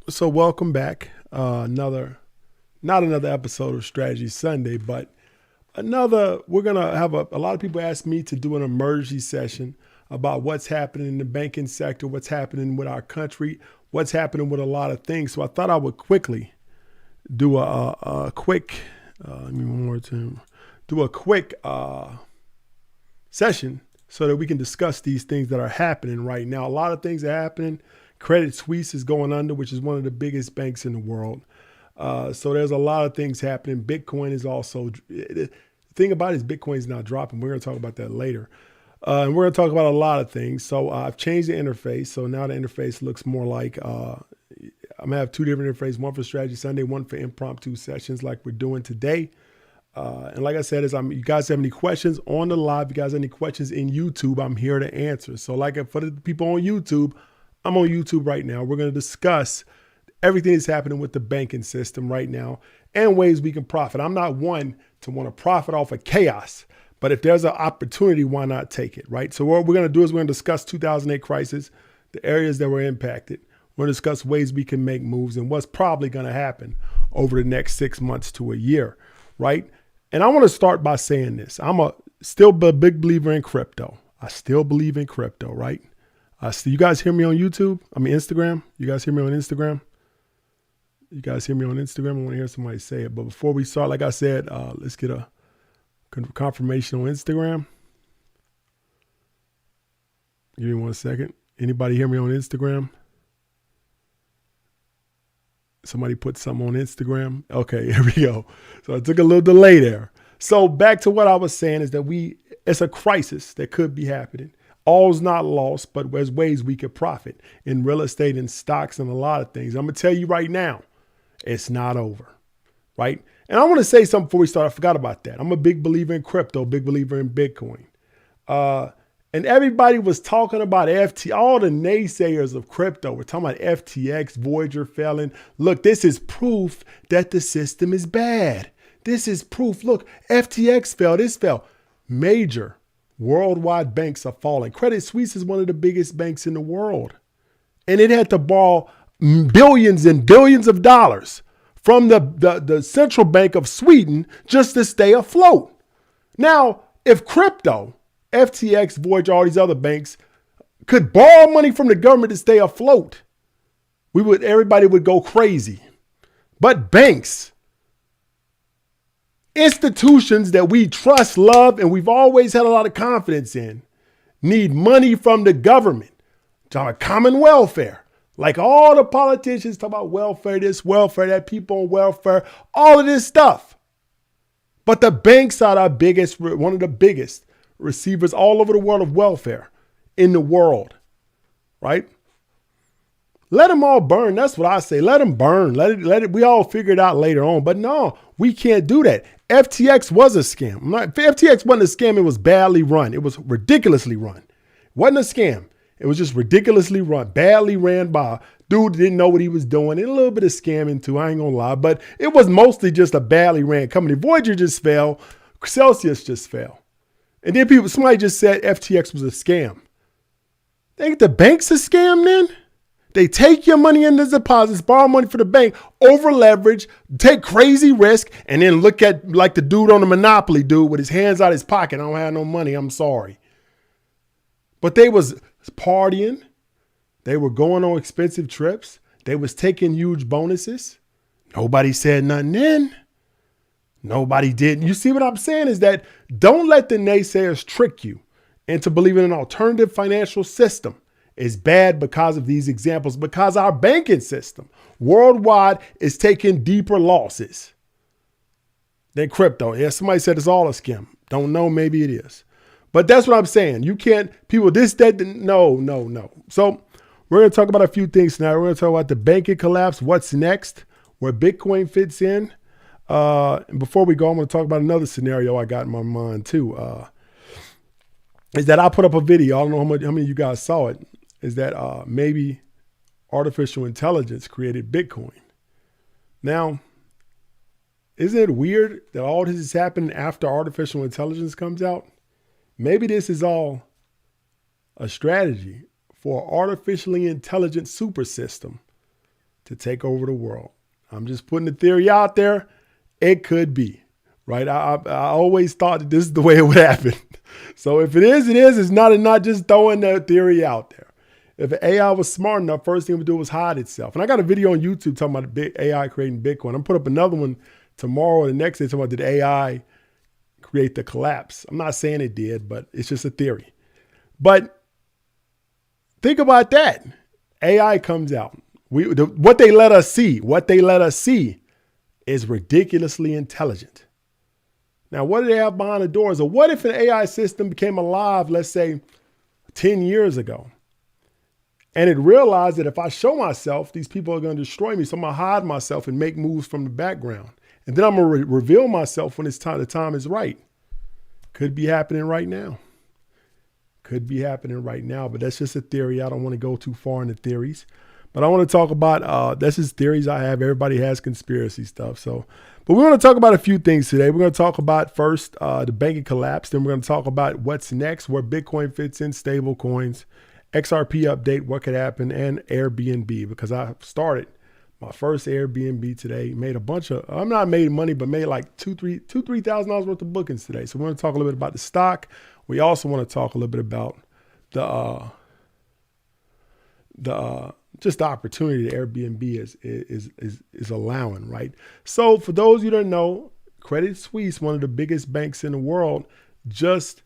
So welcome back. Not another episode of Strategy Sunday, but we're gonna have a lot of people ask me to do an emergency session about what's happening in the banking sector, what's happening with our country, what's happening with a lot of things. So I thought I would quickly do a quick, let me one more time, do a quick session so that we can discuss these things that are happening right now. A lot of things are happening. Credit Suisse is going under, which is one of the biggest banks in the world. So there's a lot of things happening. Bitcoin is also, the thing about it is Bitcoin is not dropping. We're going to talk about that later. And we're going to talk about a lot of things. So I've changed the interface. So now the interface looks more like, I'm going to have two different interfaces, one for Strategy Sunday, one for impromptu sessions like we're doing today. And like I said, you guys have any questions on the live, you guys have any questions in YouTube, I'm here to answer. So like for the people on YouTube, I'm on YouTube right now. We're going to discuss everything that's happening with the banking system right now and ways we can profit. I'm not one to want to profit off of chaos, but if there's an opportunity, why not take it, right? So what we're going to do is we're going to discuss 2008 crisis, the areas that were impacted. We're going to discuss ways we can make moves and what's probably going to happen over the next 6 months to a year, right? And I want to start by saying this. Still a big believer in crypto. I still believe in crypto, right? You guys hear me on YouTube? Instagram. You guys hear me on Instagram? I want to hear somebody say it. But before we start, like I said, let's get a confirmation on Instagram. Give me 1 second. Anybody hear me on Instagram? Somebody put something on Instagram. Okay, here we go. So it took a little delay there. So back to what I was saying is that it's a crisis that could be happening. All's not lost, but there's ways we could profit in real estate and stocks and a lot of things. I'm going to tell you right now, it's not over, right? And I want to say something before we start. I forgot about that. I'm a big believer in crypto, big believer in Bitcoin. And everybody was talking about all the naysayers of crypto were talking about FTX, Voyager failing. Look, this is proof that the system is bad. This is proof. Look, FTX fell, this fell. Major worldwide banks are falling. Credit Suisse is one of the biggest banks in the world. And it had to borrow billions and billions of dollars from the central bank of Sweden just to stay afloat. Now, if crypto, FTX, Voyager, all these other banks could borrow money from the government to stay afloat, everybody would go crazy. But banks, institutions that we trust, love, and we've always had a lot of confidence in, need money from the government. Talking about common welfare. Like all the politicians talk about welfare, this, welfare, that, people on welfare, all of this stuff. But the banks are one of the biggest receivers all over the world of welfare in the world, right? Let them all burn. That's what I say. Let them burn. Let it. We all figure it out later on. But no, we can't do that. FTX was a scam. FTX wasn't a scam. It was badly run. It was ridiculously run. It wasn't a scam. It was just ridiculously run, badly ran by a dude didn't know what he was doing, and a little bit of scamming too, I ain't gonna lie, but it was mostly just a badly ran company. Voyager just fell, Celsius just fell. And then somebody just said FTX was a scam. Think the bank's a scam then? They take your money in the deposits, borrow money for the bank, over leverage, take crazy risk, and then look at like the dude on the Monopoly dude with his hands out his pocket. I don't have no money, I'm sorry. But they was partying. They were going on expensive trips. They was taking huge bonuses. Nobody said nothing then. Nobody did. You see what I'm saying is that don't let the naysayers trick you into believing an alternative financial system is bad because of these examples, because our banking system worldwide is taking deeper losses than crypto. Yeah, somebody said it's all a scam. Don't know, maybe it is. But that's what I'm saying. You can't, people, no. So we're going to talk about a few things now. We're going to talk about the banking collapse, what's next, where Bitcoin fits in. And before we go, I'm going to talk about another scenario I got in my mind too. Is that I put up a video. I don't know how many of you guys saw it. Is that maybe artificial intelligence created Bitcoin. Now, isn't it weird that all this is happening after artificial intelligence comes out? Maybe this is all a strategy for an artificially intelligent super system to take over the world. I'm just putting the theory out there. It could be, right? I always thought that this is the way it would happen. So if it is, it is. It's not just throwing the theory out there. If AI was smart enough, first thing it would do was hide itself. And I got a video on YouTube talking about the AI creating Bitcoin. I'm put up another one tomorrow or the next day talking about did AI create the collapse. I'm not saying it did, but it's just a theory. But think about that. AI comes out. What they let us see is ridiculously intelligent. Now, what do they have behind the doors? Or what if an AI system became alive, let's say 10 years ago, and it realized that if I show myself, these people are going to destroy me. So I'm going to hide myself and make moves from the background. And then I'm going to reveal myself when the time is right. Could be happening right now. Could be happening right now, but that's just a theory. I don't want to go too far into theories. But I want to talk about, that's just theories I have. Everybody has conspiracy stuff. But we want to talk about a few things today. We're going to talk about first the banking collapse. Then we're going to talk about what's next, where Bitcoin fits in, stable coins, XRP update, what could happen, and Airbnb, because I started my first Airbnb today. Made a bunch of, I'm not made money, but made like $3,000 worth of bookings today. So we're going to talk a little bit about the stock. We also want to talk a little bit about just the opportunity that Airbnb is allowing, right? So for those of you that don't know, Credit Suisse, one of the biggest banks in the world, just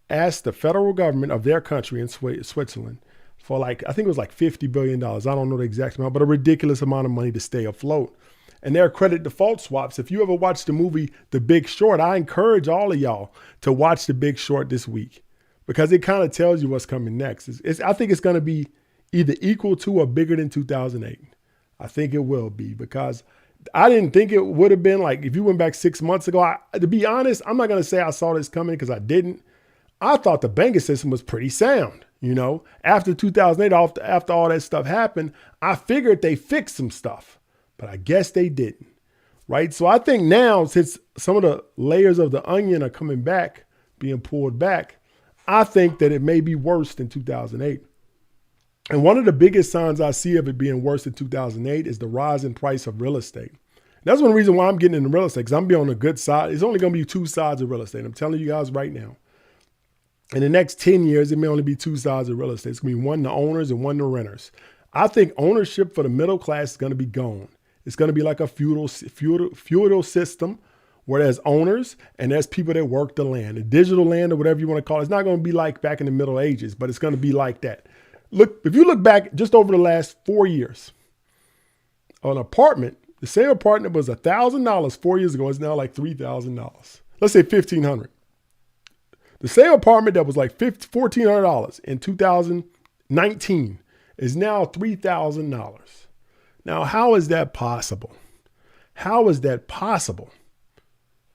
asked the federal government of their country in Switzerland for I think it was like $50 billion. I don't know the exact amount, but a ridiculous amount of money to stay afloat. And their credit default swaps. If you ever watched the movie The Big Short, I encourage all of y'all to watch The Big Short this week because it kind of tells you what's coming next. I think it's going to be either equal to or bigger than 2008. I think it will be because I didn't think it would have been if you went back 6 months ago. To be honest, I'm not going to say I saw this coming because I didn't. I thought the banking system was pretty sound. After 2008, after all that stuff happened, I figured they fixed some stuff, but I guess they didn't. Right. So I think now, since some of the layers of the onion are coming back, being pulled back, I think that it may be worse than 2008. And one of the biggest signs I see of it being worse than 2008 is the rise in price of real estate. That's one reason why I'm getting into real estate, because I'm being on the good side. It's only going to be two sides of real estate. I'm telling you guys right now. In the next 10 years, it may only be two sides of real estate. It's going to be one to owners and one to renters. I think ownership for the middle class is going to be gone. It's going to be like a feudal system where there's owners and there's people that work the land, the digital land or whatever you want to call it. It's not going to be like back in the Middle Ages, but it's going to be like that. Look, if you look back just over the last 4 years, an apartment, the same apartment was $1,000 4 years ago. It's now like $3,000. Let's say $1,500. The same apartment that was like $1,400 in 2019 is now $3,000. Now, how is that possible? How is that possible?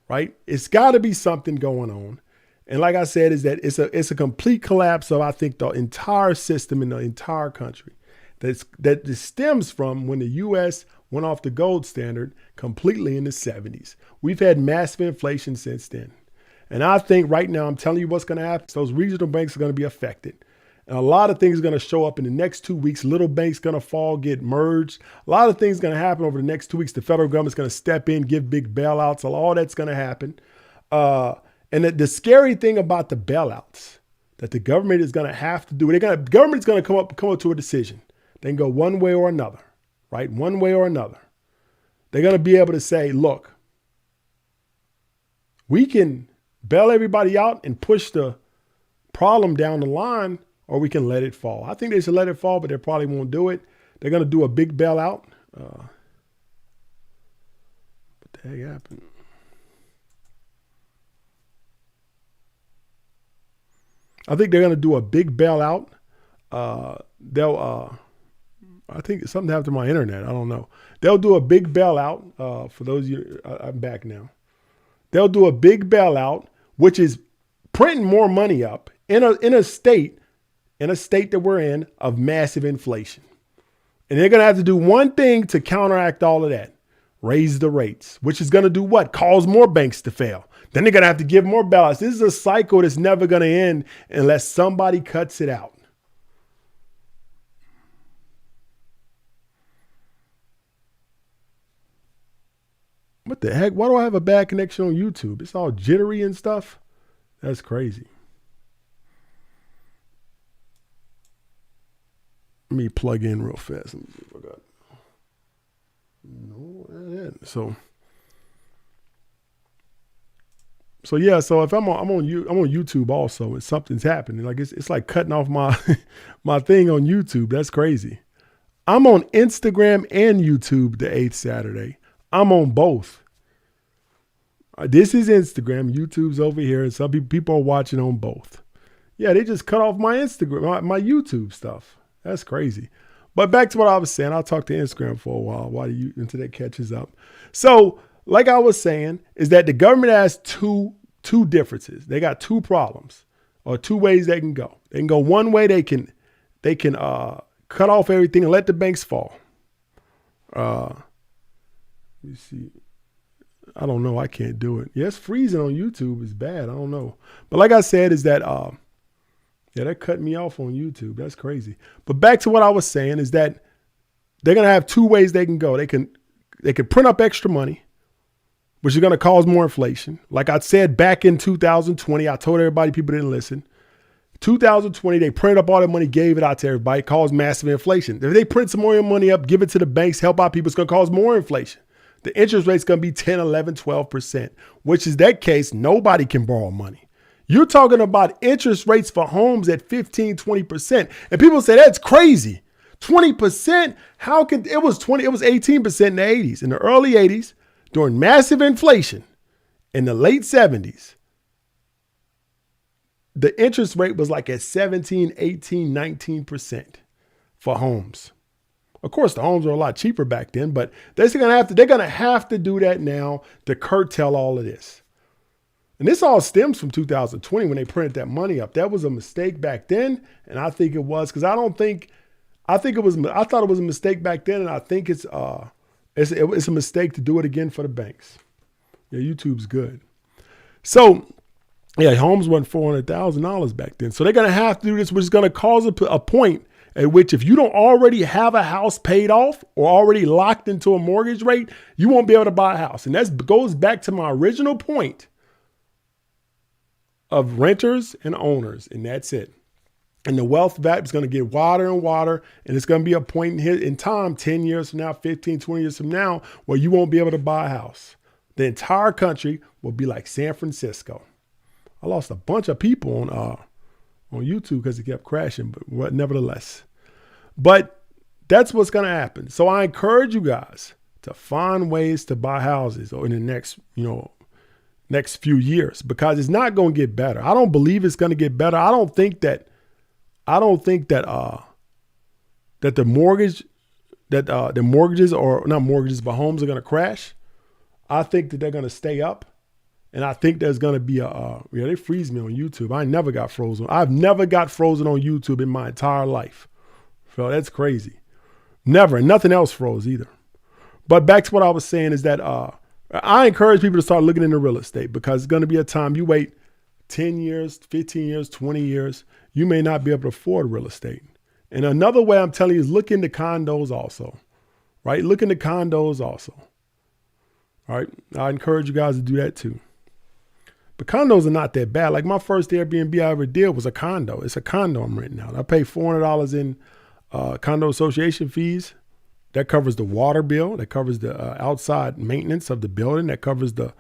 Right? It's got to be something going on. And like I said, is that it's a complete collapse of, I think, the entire system in the entire country. That stems from when the U.S. went off the gold standard completely in the 70s. We've had massive inflation since then. And I think right now, I'm telling you what's going to happen. Those regional banks are going to be affected. And a lot of things are going to show up in the next 2 weeks. Little banks going to fall, get merged. A lot of things going to happen over the next 2 weeks. The federal government's going to step in, give big bailouts. All that's going to happen. And the scary thing about the bailouts that the government is going to have to do, government's going to come up to a decision. They can go one way or another, right? One way or another. They're going to be able to say, look, we can bail everybody out and push the problem down the line, or we can let it fall. I think they should let it fall, but they probably won't do it. They're going to do a big bailout. What the heck happened? I think they're going to do a big bailout. I think something happened to my internet. I don't know. They'll do a big bailout. For those of you, I'm back now. They'll do a big bailout, which is printing more money up in a state that we're in of massive inflation. And they're going to have to do one thing to counteract all of that. Raise the rates, which is going to do what? Cause more banks to fail. Then they're going to have to give more bailouts. This is a cycle that's never going to end unless somebody cuts it out. the heck? Why do I have a bad connection on YouTube? It's all jittery and stuff. That's crazy. Let me plug in real fast. Let me see if I got. No, so yeah. So if I'm on YouTube also, and something's happening, like it's like cutting off my my thing on YouTube. That's crazy. I'm on Instagram and YouTube the 8th Saturday. I'm on both. This is Instagram. YouTube's over here, and some people are watching on both. Yeah, they just cut off my Instagram, my YouTube stuff. That's crazy. But back to what I was saying, I'll talk to Instagram for a while until that catches up. So, like I was saying, is that the government has two differences. They got two problems, or two ways they can go. They can go one way. They can cut off everything and let the banks fall. Let me see. I don't know. I can't do it. Yes, freezing on YouTube is bad. I don't know. But like I said, is that yeah, that cut me off on YouTube. That's crazy. But back to what I was saying is that they're gonna have two ways they can go. They can print up extra money, which is gonna cause more inflation. Like I said back in 2020, I told everybody, people didn't listen. 2020, they printed up all that money, gave it out to everybody, caused massive inflation. If they print some more money up, give it to the banks, help out people, it's gonna cause more inflation. The interest rate's gonna be 10, 11, 12%, which is that case, nobody can borrow money. You're talking about interest rates for homes at 15, 20%. And people say that's crazy. 20%? How can it was 18% in the 80s. In the early 80s, during massive inflation, in the late 70s, the interest rate was like at 17, 18, 19% for homes. Of course, the homes were a lot cheaper back then, but they're gonna have to do that now to curtail all of this. And this all stems from 2020 when they printed that money up. That was a mistake back then, and I think it was because I thought it was a mistake back then, and I think it's a mistake to do it again for the banks. Yeah, YouTube's good. So, yeah, homes went $400,000 back then. So they're gonna have to do this, which is gonna cause a point at which if you don't already have a house paid off or already locked into a mortgage rate, you won't be able to buy a house. And that goes back to my original point of renters and owners, and that's it. And the wealth gap is going to get wider and wider, and it's going to be a point in time, 10 years from now, 15, 20 years from now, where you won't be able to buy a house. The entire country will be like San Francisco. I lost a bunch of people on YouTube because it kept crashing, but nevertheless. But that's what's going to happen. So I encourage you guys to find ways to buy houses in the next few years, because it's not going to get better. I don't believe it's going to get better. I don't think that the mortgages, or not mortgages, but homes are going to crash. I think that they're going to stay up. And I think there's going to be they freeze me on YouTube. I never got frozen. I've never got frozen on YouTube in my entire life. So that's crazy. Never. And nothing else froze either. But back to what I was saying is that, I encourage people to start looking into real estate, because it's going to be a time you wait 10 years, 15 years, 20 years, you may not be able to afford real estate. And another way I'm telling you is look into condos also, right? Look into condos also. All right. I encourage you guys to do that too. But condos are not that bad. Like my first Airbnb I ever did was a condo. It's a condo I'm renting out. I pay $400 in condo association fees. That covers the water bill. That covers the outside maintenance of the building. That covers the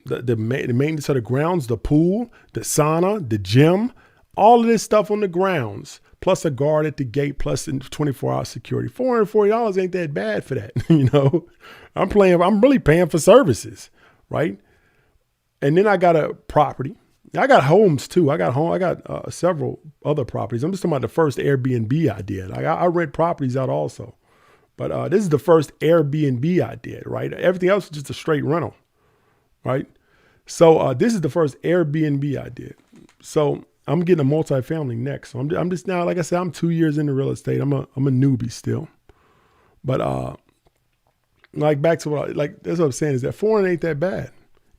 maintenance of the grounds, the pool, the sauna, the gym, all of this stuff on the grounds, plus a guard at the gate, plus 24-hour security. $440 ain't that bad for that. I'm really paying for services, right? And then I got a property. I got homes too. I got several other properties. I'm just talking about the first Airbnb I did. I rent properties out also, but this is the first Airbnb I did, right? Everything else is just a straight rental, right? So this is the first Airbnb I did. So I'm getting a multifamily next. So I'm just now, like I said, I'm 2 years into real estate. I'm a newbie still, but like back to that's what I'm saying is that 400 ain't that bad.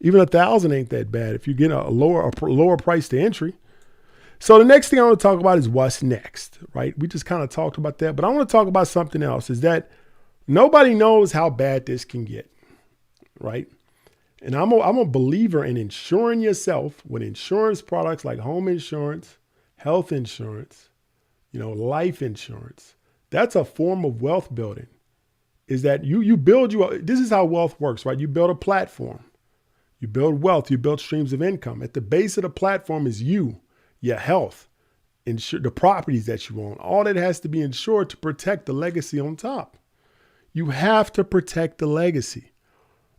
Even 1,000 ain't that bad if you get a lower price to entry. So the next thing I want to talk about is what's next, right? We just kind of talked about that, but I want to talk about something else. Is that Nobody knows how bad this can get, right? And I'm a believer in insuring yourself with insurance products like home insurance, health insurance, life insurance. That's a form of wealth building. Is that you build this is how wealth works, right? You build a platform. You build wealth, you build streams of income. At the base of the platform is you, your health, the properties that you own. All that has to be insured to protect the legacy on top. You have to protect the legacy.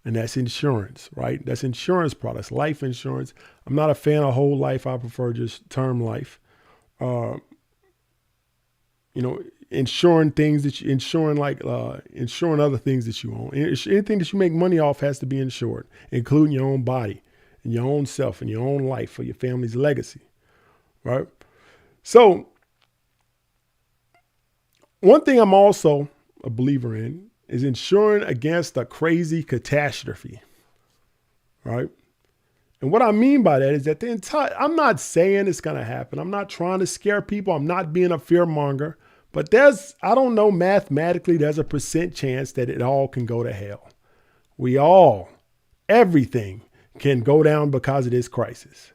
And that's insurance, right? That's insurance products, life insurance. I'm not a fan of whole life. I prefer just term life. Insuring things that you insuring other things that you own. Anything that you make money off has to be insured, including your own body and your own self and your own life for your family's legacy, right? So one thing I'm also a believer in is insuring against a crazy catastrophe, right? And what I mean by that is that I'm not saying it's going to happen. I'm not trying to scare people. I'm not being a fear monger. But I don't know, mathematically, there's a percent chance that it all can go to hell. Everything can go down because of this crisis.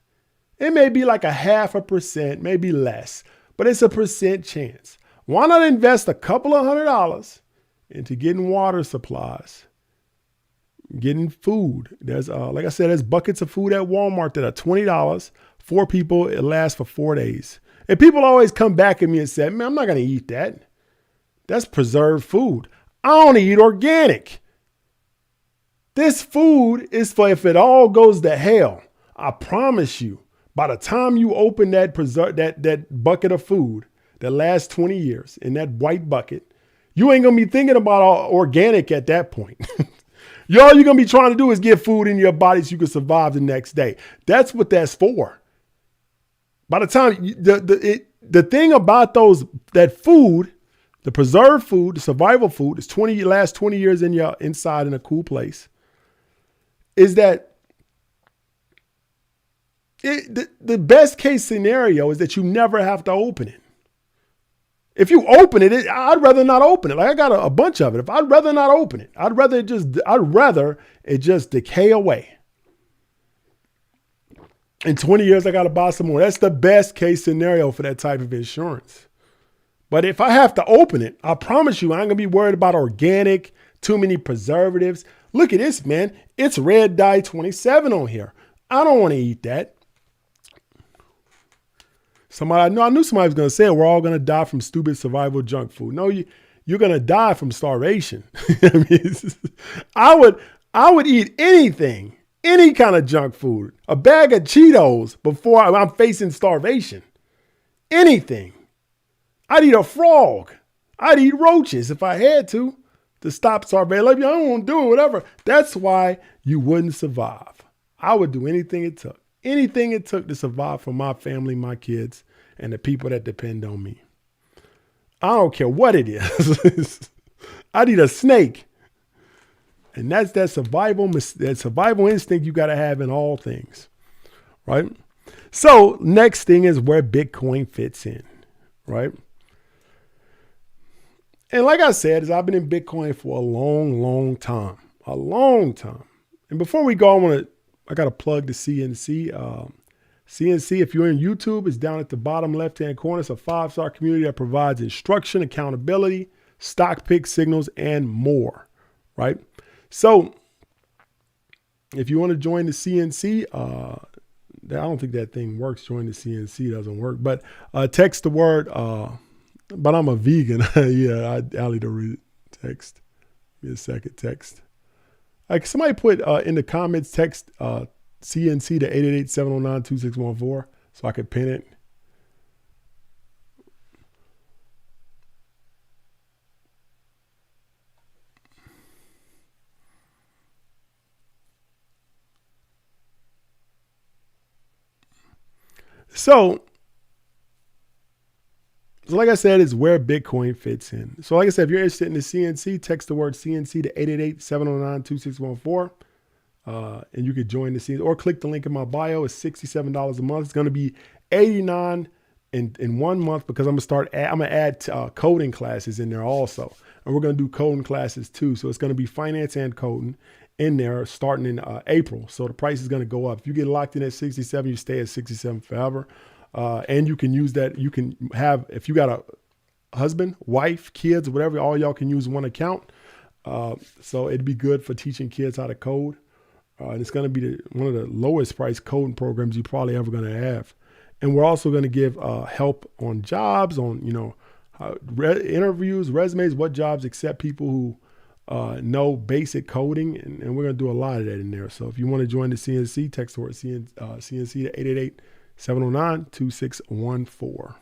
It may be like a 0.5%, maybe less, but it's a percent chance. Why not invest a couple of $100 into getting water supplies, getting food? There's, like I said, there's buckets of food at Walmart that are $20. 4 people, it lasts for 4 days. And people always come back at me and say, man, I'm not going to eat that. That's preserved food. I only eat organic. This food is for if it all goes to hell. I promise you, by the time you open that bucket of food that lasts 20 years in that white bucket, you ain't going to be thinking about organic at that point. All you're going to be trying to do is get food in your body so you can survive the next day. That's what that's for. By the time the thing about that food, the preserved food, the survival food, is lasts 20 years inside in a cool place, is that the best case scenario is that you never have to open it. If you open it, I'd rather not open it. Like I got a bunch of it. I'd rather not open it. I'd rather it just decay away. In 20 years, I got to buy some more. That's the best case scenario for that type of insurance. But if I have to open it, I promise you, I ain't going to be worried about organic, too many preservatives. Look at this, man. It's red dye 27 on here. I don't want to eat that. I knew somebody was going to say we're all going to die from stupid survival junk food. No, you're going to die from starvation. I would eat anything. Any kind of junk food, a bag of Cheetos before I'm facing starvation. Anything. I'd eat a frog. I'd eat roaches if I had to stop starvation. Like, I don't want to do it, whatever. That's why you wouldn't survive. I would do anything it took. Anything it took to survive for my family, my kids, and the people that depend on me. I don't care what it is. I'd eat a snake. And that's that survival instinct you got to have in all things, right? So next thing is where Bitcoin fits in, right? And like I said, I've been in Bitcoin for a long time. And before we go, I got to plug the CNC. CNC, if you're in YouTube, it's down at the bottom left-hand corner. It's a 5-star community that provides instruction, accountability, stock pick signals, and more, right? So if you want to join the CNC, I don't think that thing works. Join the CNC doesn't work, but text the word, but I'm a vegan. Yeah, I'll need to read text. Give me a second, text. Like somebody put in the comments, text CNC to 888-709-2614 so I could pin it. So like I said, it's where Bitcoin fits in. So like I said, if you're interested in the CNC, text the word CNC to 888-709-2614. And you could join the CNC or click the link in my bio. It's $67 a month. It's going to be $89 in 1 month, because I'm gonna add coding classes in there also, and we're gonna do coding classes too. So it's gonna be finance and coding in there starting in April. So the price is gonna go up. If you get locked in at 67, you stay at 67 forever, and you can use that. You can have, if you got a husband, wife, kids, whatever, all y'all can use one account. So it'd be good for teaching kids how to code. And it's going to be one of the lowest price coding programs you probably ever going to have. And we're also going to give help on jobs, on, interviews, resumes, what jobs accept people who know basic coding. And we're going to do a lot of that in there. So if you want to join the CNC, text the word CNC to 888-709-2614.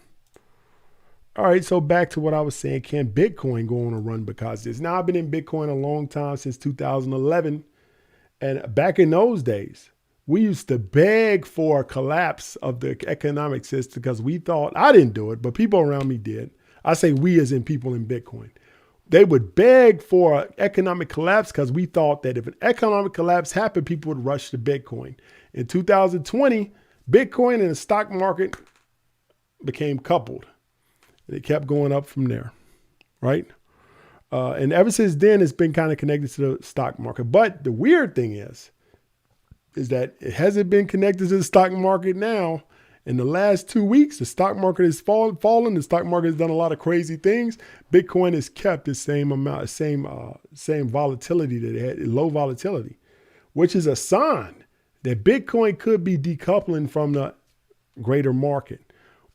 All right, so back to what I was saying. Can Bitcoin go on a run because of this? Now, I've been in Bitcoin a long time, since 2011. And back in those days, we used to beg for a collapse of the economic system because we thought, I didn't do it, but people around me did. I say we as in people in Bitcoin. They would beg for an economic collapse because we thought that if an economic collapse happened, people would rush to Bitcoin. In 2020, Bitcoin and the stock market became coupled. It kept going up from there, right? And ever since then, it's been kind of connected to the stock market. But the weird thing is that it hasn't been connected to the stock market now. In the last 2 weeks, the stock market has fallen. The stock market has done a lot of crazy things. Bitcoin has kept the same amount, same volatility that it had, low volatility, which is a sign that Bitcoin could be decoupling from the greater market.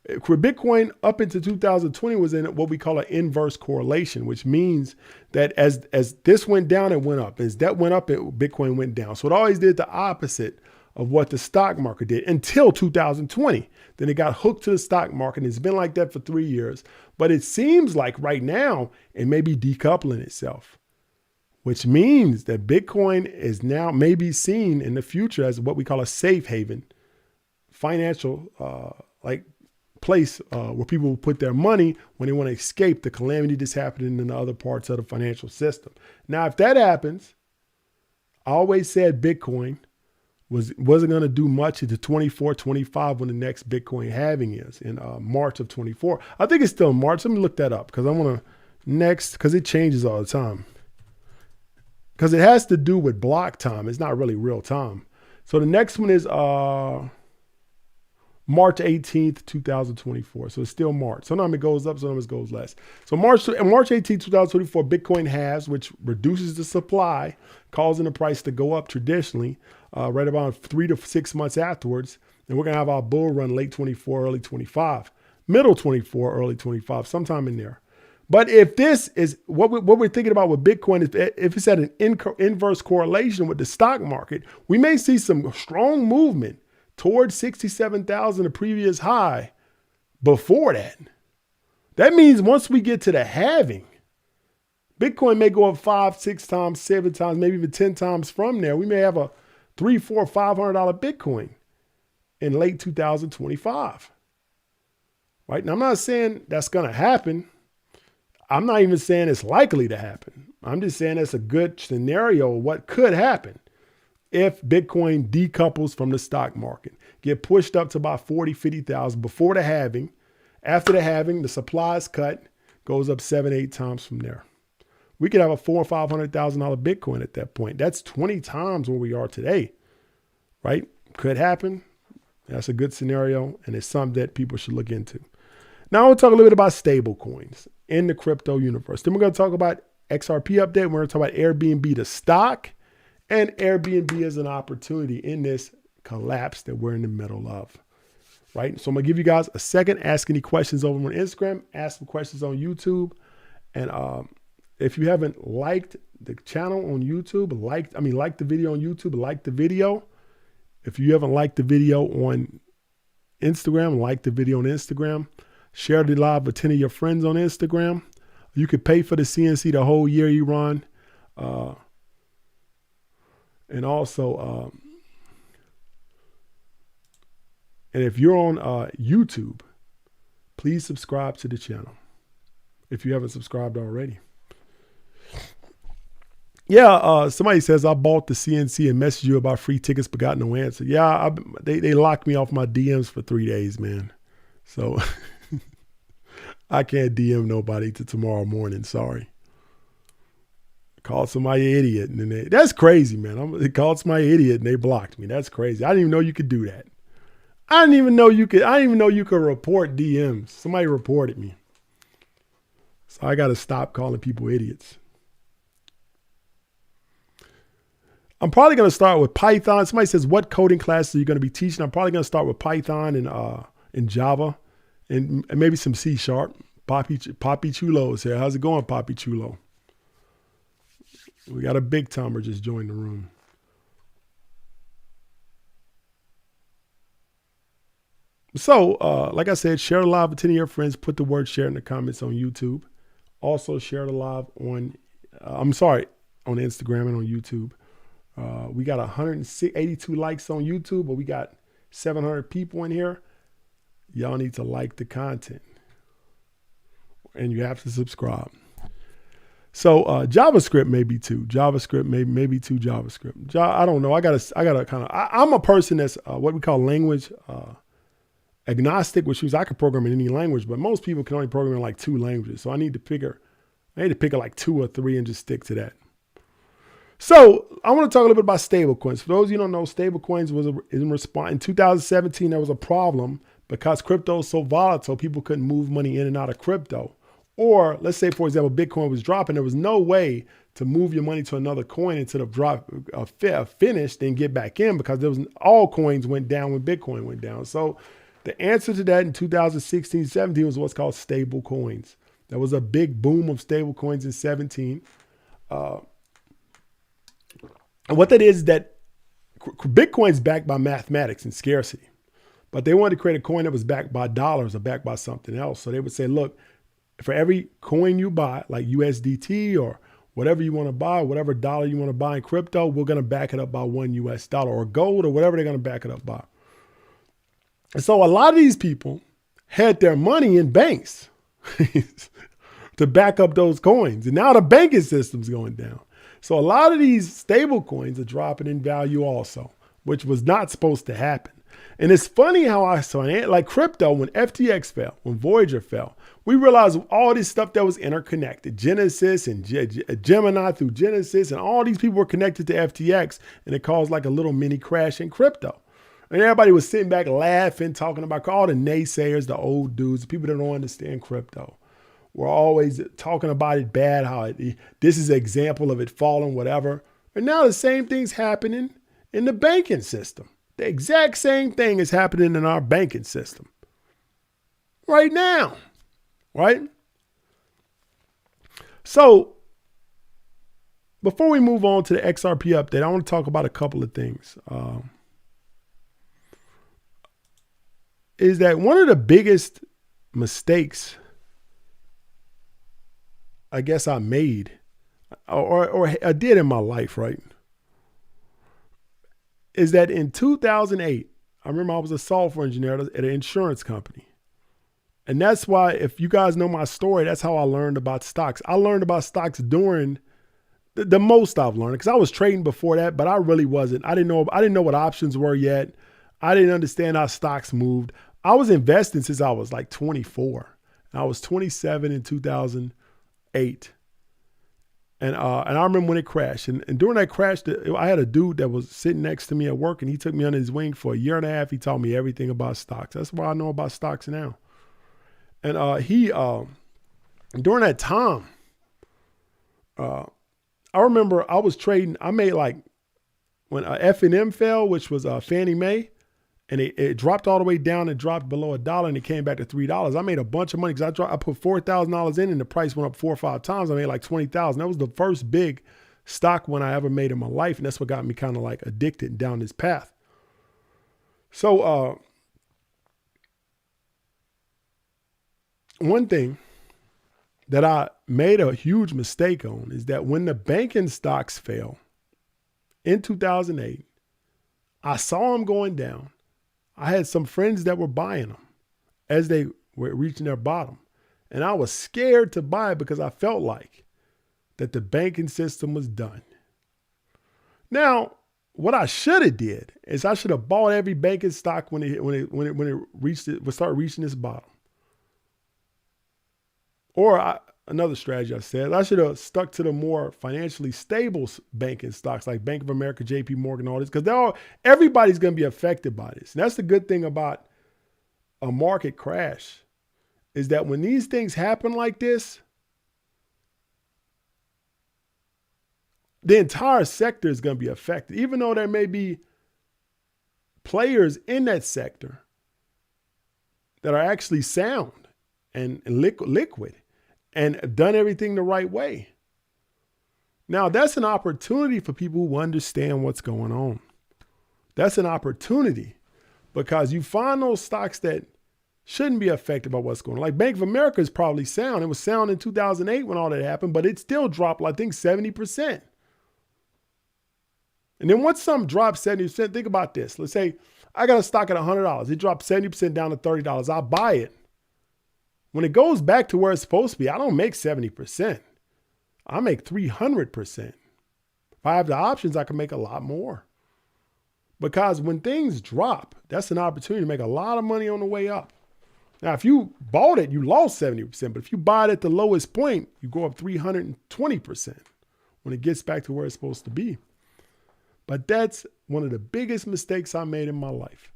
Bitcoin up into 2020 was in what we call an inverse correlation, which means that as this went down, it went up. As that went up, Bitcoin went down. So it always did the opposite of what the stock market did until 2020. Then it got hooked to the stock market. It's been like that for 3 years. But it seems like right now it may be decoupling itself, which means that Bitcoin is now maybe seen in the future as what we call a safe haven, financial place where people will put their money when they want to escape the calamity that's happening in the other parts of the financial system. Now, if that happens, I always said Bitcoin wasn't going to do much into 24, 25 when the next Bitcoin halving is in March of 24. I think it's still March. Let me look that up because I want to because it changes all the time. Because it has to do with block time. It's not really real time. So the next one is March 18th, 2024. So it's still March. Sometimes it goes up, sometimes it goes less. So March 18th, 2024, Bitcoin halves, which reduces the supply, causing the price to go up traditionally right about 3 to 6 months afterwards. And we're going to have our bull run late 24, early 25, middle 24, early 25, sometime in there. But if this is what we're thinking about with Bitcoin, if it's at an inverse correlation with the stock market, we may see some strong movement towards 67,000, the previous high before that. That means once we get to the halving, Bitcoin may go up 5, 6 times, 7 times, maybe even 10 times from there. We may have a $300, $400, $500 Bitcoin in late 2025. Right? Now, I'm not saying that's going to happen. I'm not even saying it's likely to happen. I'm just saying it's a good scenario of what could happen if Bitcoin decouples from the stock market, get pushed up to about 40, 50,000 before the halving. After the halving, the supply is cut, goes up 7, 8 times from there. We could have a $400,000 or $500,000 Bitcoin at that point. That's 20 times where we are today, right? Could happen. That's a good scenario, and it's something that people should look into. Now, we'll talk a little bit about stable coins in the crypto universe. Then we're going to talk about XRP update. We're going to talk about Airbnb, the stock, and Airbnb as an opportunity in this collapse that we're in the middle of, right? So I'm going to give you guys a second, ask any questions over on Instagram, ask some questions on YouTube. And if you haven't liked the channel on YouTube, like the video on YouTube, like the video. If you haven't liked the video on Instagram, like the video on Instagram. Share the live with 10 of your friends on Instagram. You could pay for the CNC the whole year you run. And also, and if you're on YouTube, please subscribe to the channel if you haven't subscribed already. Yeah, somebody says I bought the CNC and messaged you about free tickets but got no answer. Yeah, they locked me off my DMs for 3 days, man. So I can't DM nobody to tomorrow morning. Sorry. Called somebody an idiot, and then that's crazy, man. They called somebody an idiot and they blocked me. That's crazy. I didn't even know you could do that. I didn't even know you could report DMs. Somebody reported me. So I got to stop calling people idiots. I'm probably going to start with Python. Somebody says, what coding classes are you going to be teaching? I'm probably going to start with Python and Java and maybe some C#. Poppy Chulo is here. How's it going, Poppy Chulo? We got a big timer just joined the room. So, like I said, share the live with 10 of your friends. Put the word share in the comments on YouTube. Also, share the live on, on Instagram and on YouTube. We got 182 likes on YouTube, but we got 700 people in here. Y'all need to like the content. And you have to subscribe. So JavaScript maybe too. JavaScript maybe too JavaScript. I don't know. I gotta kind of. I'm a person that's what we call language agnostic, which means I can program in any language, but most people can only program in like 2 languages. So I need to pick like 2 or 3 and just stick to that. So I want to talk a little bit about stablecoins. For those of you who don't know, stablecoins was in response in 2017. There was a problem because crypto is so volatile, people couldn't move money in and out of crypto. Or let's say, for example, Bitcoin was dropping. There was no way to move your money to another coin until the drop finished and get back in because all coins went down when Bitcoin went down. So the answer to that in 2016, 17 was what's called stable coins. There was a big boom of stable coins in 17. And what that is that Bitcoin's backed by mathematics and scarcity. But they wanted to create a coin that was backed by dollars or backed by something else. So they would say, look, for every coin you buy, like USDT or whatever you want to buy, whatever dollar you want to buy in crypto, we're going to back it up by $1 or gold or whatever they're going to back it up by. And so a lot of these people had their money in banks to back up those coins. And now the banking system's going down. So a lot of these stable coins are dropping in value also, which was not supposed to happen. And it's funny how I saw it, like crypto, when FTX fell, when Voyager fell, we realized all this stuff that was interconnected, Genesis and Gemini through Genesis, and all these people were connected to FTX, and it caused like a little mini crash in crypto. And everybody was sitting back laughing, talking about all the naysayers, the old dudes, the people that don't understand crypto. We're always talking about it bad, how this is an example of it falling, whatever. And now the same thing's happening in the banking system. The exact same thing is happening in our banking system right now, right? So before we move on to the XRP update, I want to talk about a couple of things. Is that one of the biggest mistakes I guess I made or I did in my life, right? Is that in 2008, I remember I was a software engineer at an insurance company. And that's why, if you guys know my story, that's how I learned about stocks. I learned about stocks during the most I've learned, because I was trading before that, but I really wasn't. I didn't know what options were yet. I didn't understand how stocks moved. I was investing since I was like 24. And I was 27 in 2008. And I remember when it crashed. And during that crash, I had a dude that was sitting next to me at work, and he took me under his wing for a year and a half. He taught me everything about stocks. That's why I know about stocks now. And during that time, I remember I was trading. I made like, when F&M fell, which was Fannie Mae, and it dropped all the way down and dropped below $1, and it came back to $3. I made a bunch of money because I put $4,000 in, and the price went up 4 or 5 times. I made like $20,000. That was the first big stock one I ever made in my life, and that's what got me kind of like addicted down this path. So one thing that I made a huge mistake on is that when the banking stocks fell in 2008, I saw them going down. I had some friends that were buying them as they were reaching their bottom. And I was scared to buy because I felt like that the banking system was done. Now, what I should have did is I should have bought every banking stock when it reached it, would start reaching this bottom. Or another strategy I said, I should have stuck to the more financially stable banking stocks like Bank of America, JP Morgan, all this, because everybody's going to be affected by this. And that's the good thing about a market crash, is that when these things happen like this, the entire sector is going to be affected, even though there may be players in that sector that are actually sound and liquid and done everything the right way. Now, that's an opportunity for people who understand what's going on. That's an opportunity, because you find those stocks that shouldn't be affected by what's going on. Like Bank of America is probably sound. It was sound in 2008 when all that happened, but it still dropped, I think, 70%. And then once something drops 70%, think about this. Let's say I got a stock at $100. It dropped 70% down to $30. I'll buy it. When it goes back to where it's supposed to be, I don't make 70%. I make 300%. If I have the options, I can make a lot more. Because when things drop, that's an opportunity to make a lot of money on the way up. Now, if you bought it, you lost 70%. But if you buy it at the lowest point, you go up 320% when it gets back to where it's supposed to be. But that's one of the biggest mistakes I made in my life.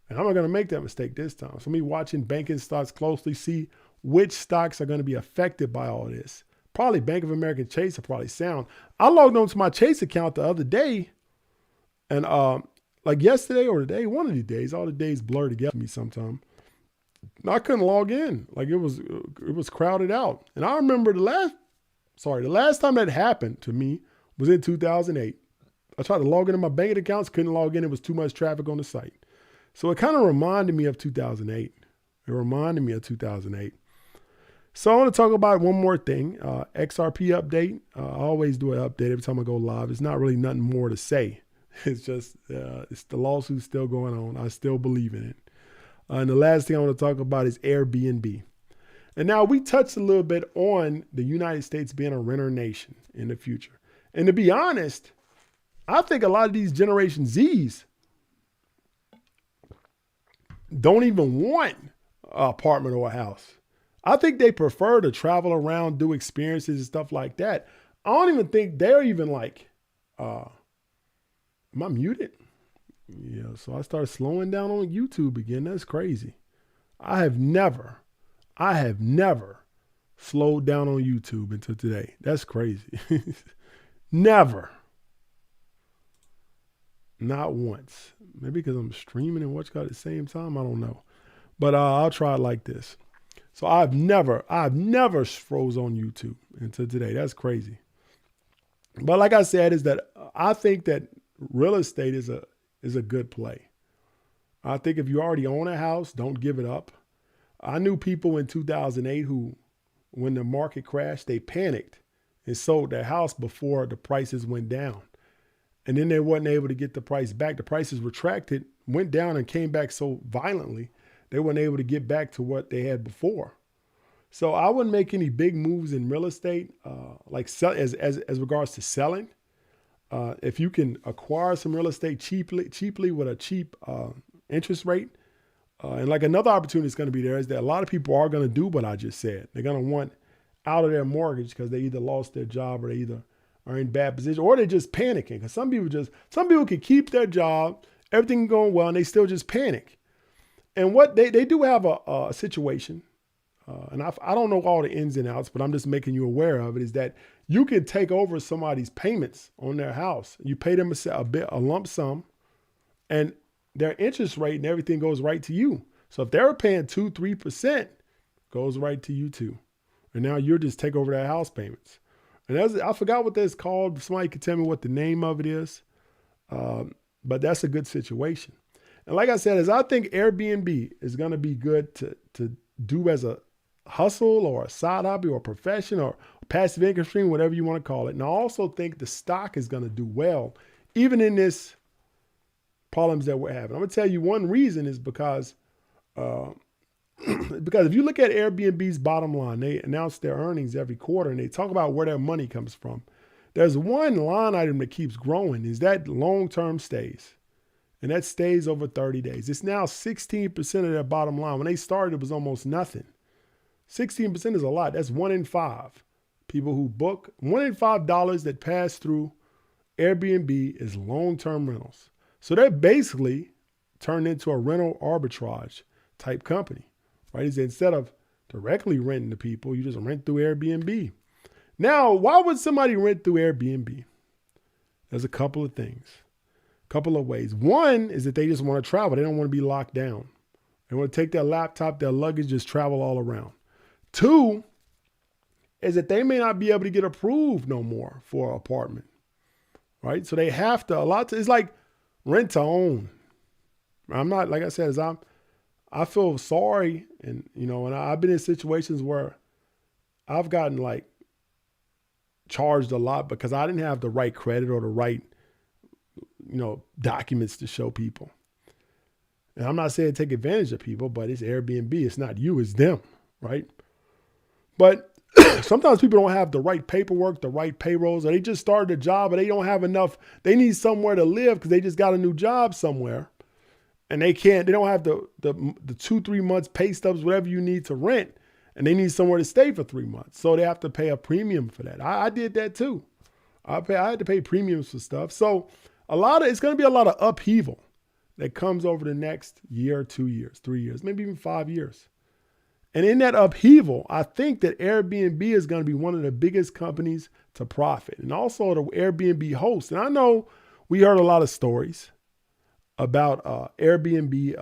And I'm not going to make that mistake this time. So me watching banking stocks closely, see which stocks are going to be affected by all this. Probably Bank of America and Chase are probably sound. I logged on to my Chase account the other day, and like yesterday or today, one of these days, all the days blur together for me sometime. I couldn't log in. Like it was crowded out. And I remember the last time that happened to me was in 2008. I tried to log into my banking accounts, couldn't log in. It was too much traffic on the site. So it kind of reminded me of 2008. It reminded me of 2008. So I want to talk about one more thing, XRP update. I always do an update every time I go live. It's not really nothing more to say. It's just, it's the lawsuit still going on. I still believe in it. And the last thing I want to talk about is Airbnb. And now we touched a little bit on the United States being a renter nation in the future. And to be honest, I think a lot of these Generation Zs don't even want an apartment or a house. I think they prefer to travel around, do experiences and stuff like that. I don't even think they're even like, am I muted? Yeah, so I started slowing down on YouTube again. That's crazy. I have never slowed down on YouTube until today. That's crazy. Never. Not once. Maybe because I'm streaming and watching at the same time. I don't know. But I'll try it like this. So I've never froze on YouTube until today. That's crazy. But like I said, is that I think that real estate is a good play. I think if you already own a house, don't give it up. I knew people in 2008 who, when the market crashed, they panicked and sold their house before the prices went down. And then they wasn't able to get the price back. The prices retracted, went down and came back so violently, they weren't able to get back to what they had before. So I wouldn't make any big moves in real estate, as regards to selling. If you can acquire some real estate cheaply with a cheap interest rate, and like another opportunity that's going to be there is that a lot of people are going to do what I just said. They're going to want out of their mortgage because they either lost their job or they either are in bad position or they're just panicking. Because some people can keep their job, everything going well, and they still just panic. And what they do have a situation, and I don't know all the ins and outs, but I'm just making you aware of it, is that you can take over somebody's payments on their house. You pay them a lump sum, and their interest rate and everything goes right to you. So if they're paying 2-3%, goes right to you too. And now you're just take over their house payments. And I forgot what that's called. If somebody could tell me what the name of it is. But that's a good situation. And like I said, I think Airbnb is going to be good to do as a hustle or a side hobby or a profession or passive income stream, whatever you want to call it. And I also think the stock is going to do well, even in this problems that we're having. I'm going to tell you one reason is because if you look at Airbnb's bottom line, they announce their earnings every quarter and they talk about where their money comes from. There's one line item that keeps growing, is that long-term stays. And that stays over 30 days. It's now 16% of their bottom line. When they started, it was almost nothing. 16% is a lot. That's 1 in 5 people who book. 1 in $5 that pass through Airbnb is long-term rentals. So they're basically turned into a rental arbitrage type company, right? Is instead of directly renting to people, you just rent through Airbnb. Now, why would somebody rent through Airbnb? There's a couple of things, couple of ways. One is that they just want to travel. They don't want to be locked down. They want to take their laptop, their luggage, just travel all around. Two is that they may not be able to get approved no more for an apartment, right? So they have to, it's like rent to own. I'm not, like I said, I feel sorry. And, and I've been in situations where I've gotten like charged a lot because I didn't have the right credit or the right, documents to show people. And I'm not saying take advantage of people, but it's Airbnb. It's not you, it's them, right? But sometimes people don't have the right paperwork, the right payrolls, or they just started a job, but they don't have enough. They need somewhere to live because they just got a new job somewhere. And they don't have the 2-3 months pay stubs, whatever you need to rent. And they need somewhere to stay for 3 months. So they have to pay a premium for that. I did that too. I had to pay premiums for stuff. So it's going to be a lot of upheaval that comes over the next year, 2 years, 3 years, maybe even 5 years. And in that upheaval, I think that Airbnb is going to be one of the biggest companies to profit. And also the Airbnb host. And I know we heard a lot of stories about Airbnb's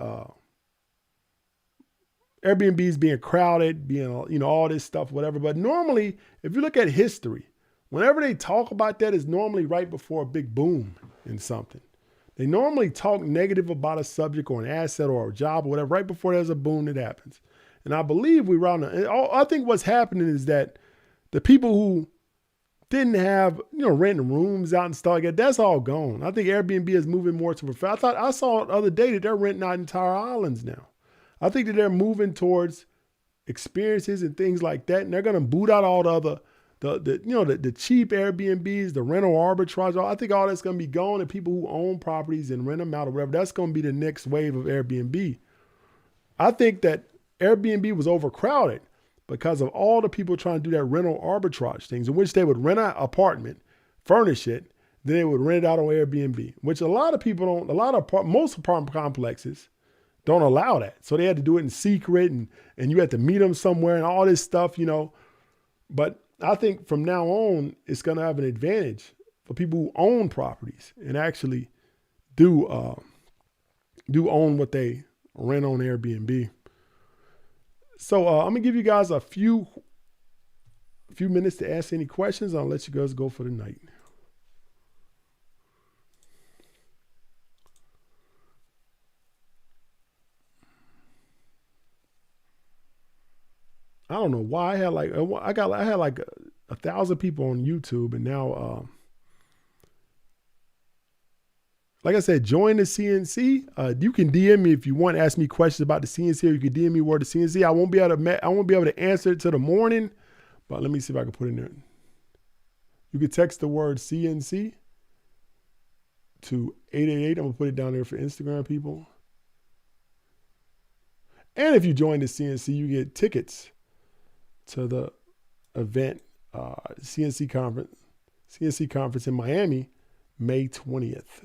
being crowded, being, all this stuff, whatever. But normally, if you look at history, whenever they talk about that, it's normally right before a big boom in something. They normally talk negative about a subject or an asset or a job or whatever right before there's a boom that happens. And I believe I think what's happening is that the people who didn't have, renting rooms out and stuff like that, that's all gone. I think Airbnb is moving more to I saw the other day that they're renting out entire islands now. I think that they're moving towards experiences and things like that. And they're going to boot out all the other, the cheap Airbnbs, the rental arbitrage. I think all that's going to be gone, and people who own properties and rent them out or whatever, that's going to be the next wave of Airbnb. I think that Airbnb was overcrowded because of all the people trying to do that rental arbitrage things, in which they would rent an apartment, furnish it, then they would rent it out on Airbnb, which a lot of people don't, most apartment complexes don't allow that. So they had to do it in secret and you had to meet them somewhere and all this stuff, But I think from now on, it's going to have an advantage for people who own properties and actually do own what they rent on Airbnb. So I'm going to give you guys a few minutes to ask any questions. I'll let you guys go for the night. I don't know why I had like 1,000 people on YouTube, and now, like I said, join the CNC. You can DM me if you want to ask me questions about the CNC, or you can DM me word the CNC. I won't be able to answer it till the morning, but let me see if I can put it in there. You can text the word CNC to 888. I'm gonna put it down there for Instagram people. And if you join the CNC, you get tickets to the event, CNC conference in Miami, May 20th.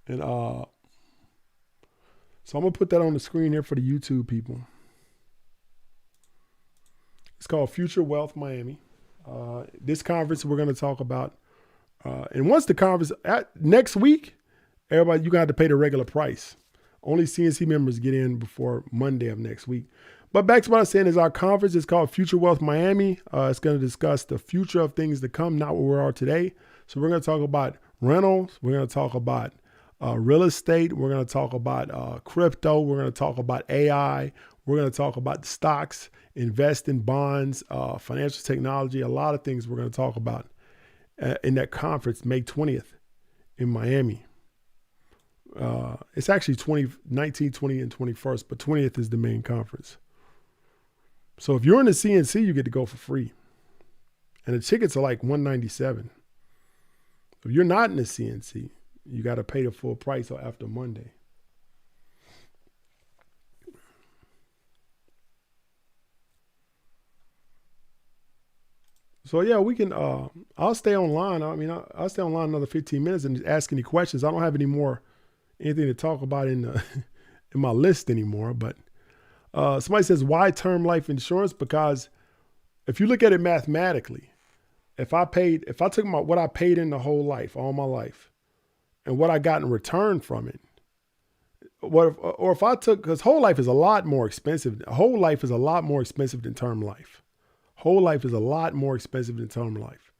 And so I'm gonna put that on the screen here for the YouTube people. It's called Future Wealth Miami. This conference we're gonna talk about, and once the conference next week, everybody, you got to pay the regular price. Only CNC members get in before Monday of next week. But back to what I was saying is our conference is called Future Wealth Miami. It's going to discuss the future of things to come, not where we are today. So we're going to talk about rentals. We're going to talk about real estate. We're going to talk about crypto. We're going to talk about AI. We're going to talk about stocks, invest in bonds, financial technology, a lot of things we're going to talk about in that conference, May 20th in Miami. It's actually 19, 20, and 21st, but 20th is the main conference. So if you're in the CNC, you get to go for free. And the tickets are like $197. If you're not in the CNC, you got to pay the full price after Monday. So yeah, we can, I'll stay online. I mean, I'll stay online another 15 minutes and ask any questions. I don't have anything to talk about in in my list anymore, but somebody says, why term life insurance? Because if you look at it mathematically, if I took what I paid in the whole life, all my life, and what I got in return from it, if I took, because whole life is a lot more expensive. Whole life is a lot more expensive than term life. Whole life is a lot more expensive than term life.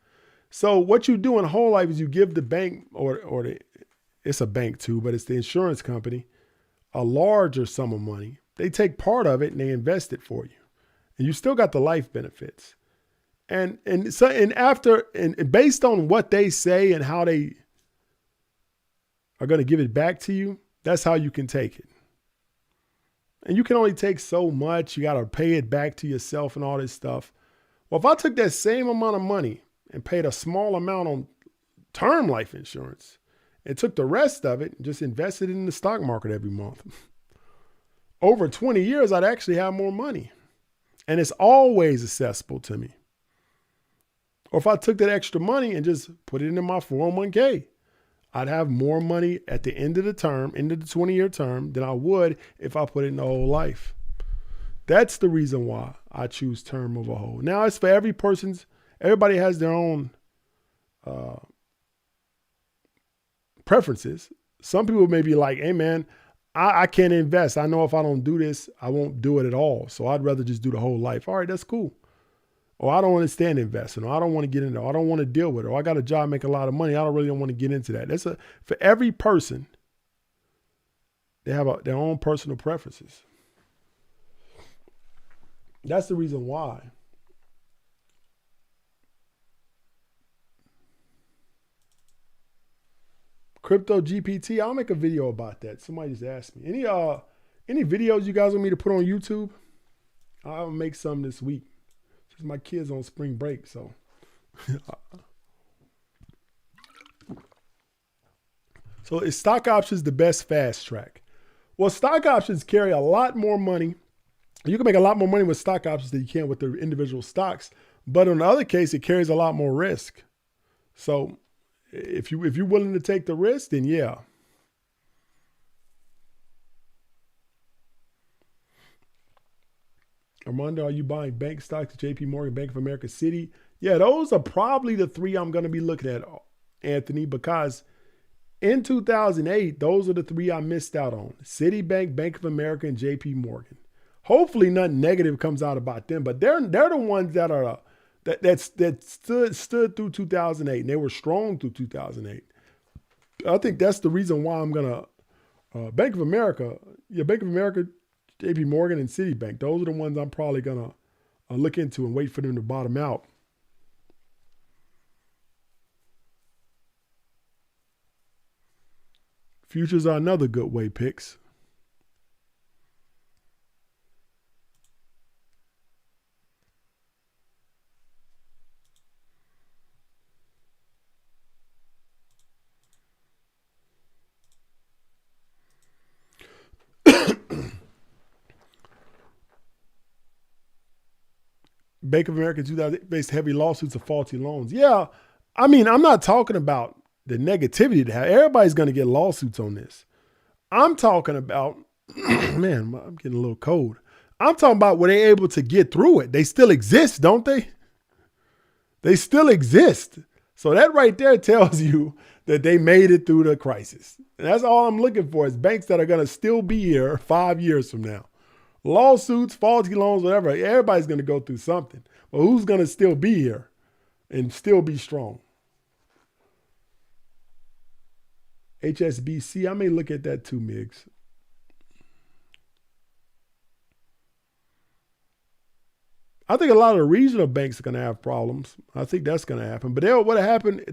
So what you do in whole life is you give the bank it's a bank too, but it's the insurance company, a larger sum of money. They take part of it and they invest it for you. And you still got the life benefits. And based on what they say and how they are going to give it back to you, that's how you can take it. And you can only take so much. You got to pay it back to yourself and all this stuff. Well, if I took that same amount of money and paid a small amount on term life insurance and took the rest of it and just invested it in the stock market every month, over 20 years, I'd actually have more money. And it's always accessible to me. Or if I took that extra money and just put it into my 401k, I'd have more money at the end of the term, end of the 20-year term, than I would if I put it in the whole life. That's the reason why I choose term over whole. Now, it's for everybody has their own preferences. Some people may be like, hey man, I can't invest. I know if I don't do this, I won't do it at all. So I'd rather just do the whole life. All right, that's cool. Or I don't understand investing. Or I don't want to get into it. Or I don't want to deal with it. Or I got a job, make a lot of money. I don't want to get into that. For every person, they have their own personal preferences. That's the reason why. Crypto GPT, I'll make a video about that. Somebody just asked me. Any videos you guys want me to put on YouTube? I'll make some this week. Since my kids on spring break, so. So is stock options the best fast track? Well, stock options carry a lot more money. You can make a lot more money with stock options than you can with the individual stocks. But in the other case, it carries a lot more risk. So if you're willing to take the risk, then yeah. Armando, are you buying bank stocks, JP Morgan, Bank of America, Citi? Yeah, those are probably the three I'm going to be looking at, Anthony, because in 2008, those are the three I missed out on. Citibank, Bank of America, and JP Morgan. Hopefully nothing negative comes out about them, but they're the ones that are that stood through 2008, and they were strong through 2008. I think that's the reason why I'm gonna Bank of America, JP Morgan, and Citibank. Those are the ones I'm probably gonna look into and wait for them to bottom out. Futures are another good way picks. Bank of America 2008 faced heavy lawsuits of faulty loans. Yeah, I mean, I'm not talking about the negativity to have. Everybody's going to get lawsuits on this. I'm talking about, man, I'm getting a little cold. I'm talking about were they able to get through it? They still exist, don't they? They still exist. So that right there tells you that they made it through the crisis. And that's all I'm looking for is banks that are going to still be here 5 years from now. Lawsuits, faulty loans, whatever. Everybody's going to go through something. But who's going to still be here and still be strong? HSBC, I may look at that too, Migs. I think a lot of the regional banks are going to have problems. I think that's going to happen. But what happened?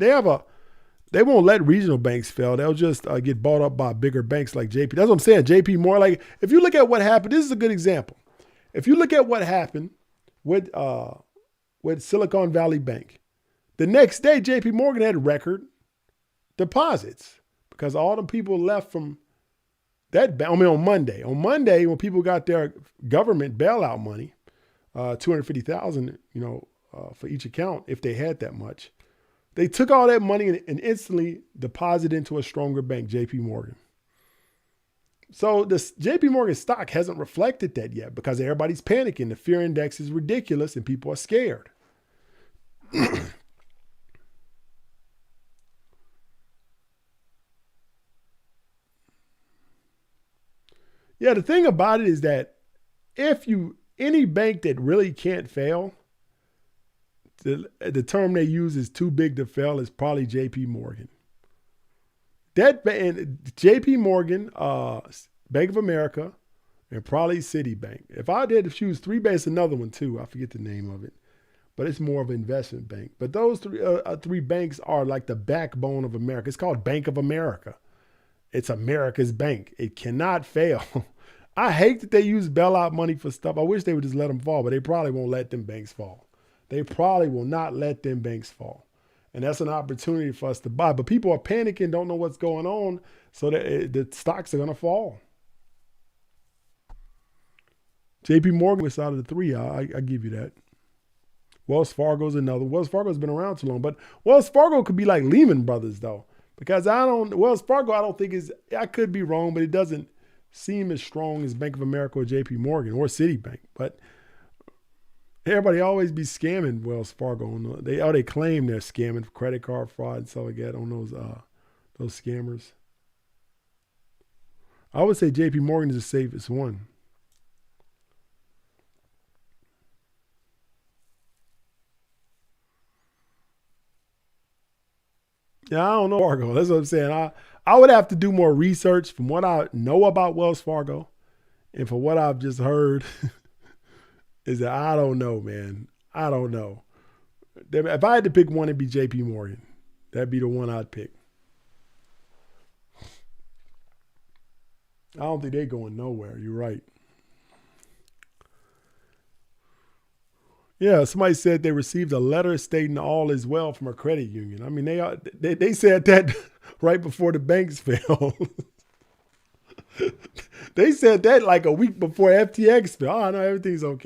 They won't let regional banks fail. They'll just get bought up by bigger banks like JP. That's what I'm saying. JP Morgan. Like if you look at what happened, this is a good example. If you look at what happened with Silicon Valley Bank. The next day, JP Morgan had record deposits because all the people left from that bank. I mean, on Monday, when people got their government bailout money, $250,000, for each account, if they had that much, they took all that money and instantly deposited into a stronger bank, JP Morgan. So this JP Morgan stock hasn't reflected that yet because everybody's panicking. The fear index is ridiculous and people are scared. Yeah, the thing about it is that any bank that really can't fail, the term they use is too big to fail, is probably JP Morgan. JP Morgan, Bank of America, and probably Citibank. If I did to choose three banks, another one too, I forget the name of it, but it's more of an investment bank. But those three banks are like the backbone of America. It's called Bank of America. It's America's bank. It cannot fail. I hate that they use bailout money for stuff. I wish they would just let them fall, but they probably won't let them banks fall. They probably will not let them banks fall. And that's an opportunity for us to buy. But people are panicking, don't know what's going on, so that the stocks are going to fall. JP Morgan was out of the three. I give you that. Wells Fargo's another. Wells Fargo's been around too long. But Wells Fargo could be like Lehman Brothers, though. Because Wells Fargo, I don't think I could be wrong, but it doesn't seem as strong as Bank of America or JP Morgan or Citibank. But everybody always be scamming Wells Fargo. They claim they're scamming for credit card fraud and stuff like that on those scammers. I would say JP Morgan is the safest one. Yeah, I don't know Fargo. That's what I'm saying. I would have to do more research from what I know about Wells Fargo, and from what I've just heard, is that I don't know, man. I don't know. If I had to pick one, it'd be JP Morgan. That'd be the one I'd pick. I don't think they're going nowhere. You're right. Yeah, somebody said they received a letter stating all is well from a credit union. I mean, they said that right before the banks failed. They said that like a week before FTX fell. Oh, no, everything's okay.